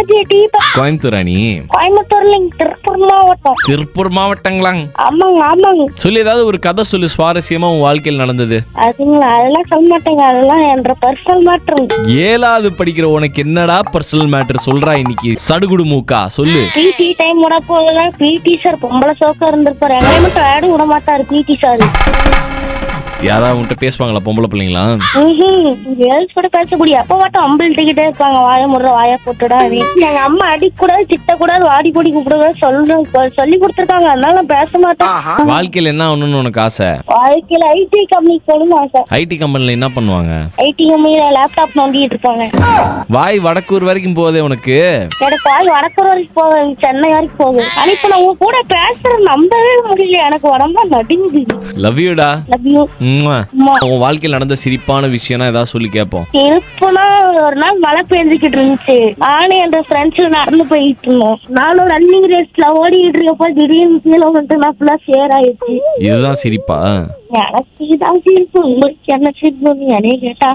கோயம்புத்தூரா நீ? கோயம்புத்தூர்ல திருப்பூர் மாவட்டம். திருப்பூர் மாவட்டங்களா? ஆமாங்க ஆமாங்க. சொல்லி ஏதாவது ஒரு கதை சொல்லு, சுவாரஸ்யமா உன் வாழ்க்கையில் நடந்தது. அதுங்களா, அதெல்லாம் சொல்ல மாட்டேங்க, அதெல்லாம் என்ற பர்சனல் மேட்டர். 7வது படிக்கிற உனக்கு என்னடா பர்சனல் மேட்டர் சொல்றா இன்னைக்கு? சடுகுடு மூக்கா சொல்லு. பிடி டைம் விட போதெல்லாம் பிடி சார் பொம்பளை சோக்கா இருந்திருப்பாரு. எங்களை மட்டும் ஆடு விட மாட்டாரு பிடி சார். யாராவது உன்கிட்ட பேசுவாங்களா பொம்பளை பிள்ளைங்களா? கேர்ள்ஸ் கூட பேசக்கூடிய அப்ப மட்டும் அம்பிள்கிட்டே இருப்பாங்க. வாய முடுற வாய போட்டுடா. எங்க அம்மா அடிக்கூடாது திட்டக்கூடாது வாடி போடி கூப்பிடக்கூடாது சொல்லி கொடுத்துருக்காங்க. அதனால நான் பேச மாட்டேன். வாழ்க்கையில என்ன ஆகணும்னு உனக்கு ஆசை? வாழ்க்கையில ஐடி கம்பெனிக்கு போகணும்னு ஆசை. ஐடி கம்பெனில என்ன பண்ணுவாங்க? ஐடி கம்பெனில லேப்டாப் நோண்டிட்டு இருப்பாங்க. வாய் வடக்கூர் வரைக்கும் போதே உனக்கு? எனக்கு வாய் வடக்கூர் வரைக்கும் போகுது, சென்னை வரைக்கும் போகுது. ஆனா இப்ப நான் உங்க கூட பேசுற நம்பவே முடியல, எனக்கு உடம்பா நடுங்குது. லவ் யூடா. Love you. உன் வாழ்க்கையில் நடந்த சிரிப்பான விஷயம் ஏதாவது சொல்லி கேட்போம். சிரிப்புனா, ஒரு நாள் மழை பெஞ்சுக்கிட்டு இருந்துச்சு. நானும் என் ஃப்ரெண்ட்ஸ் நடந்து போயிட்டு இருந்தோம். நானும் ரன்னிங் ரேஸ்ல ஓடிட்டு இருக்கப்போ திடீர்னு கீழே வந்துட்டு நான் ஃபுல்லா சேர் ஆயிடுச்சு. இதுதான் சிரிப்பா? எனக்கு இதான் சிரிப்பு. உங்களுக்கு என்ன சிரிப்பு என்னைய கேட்டா?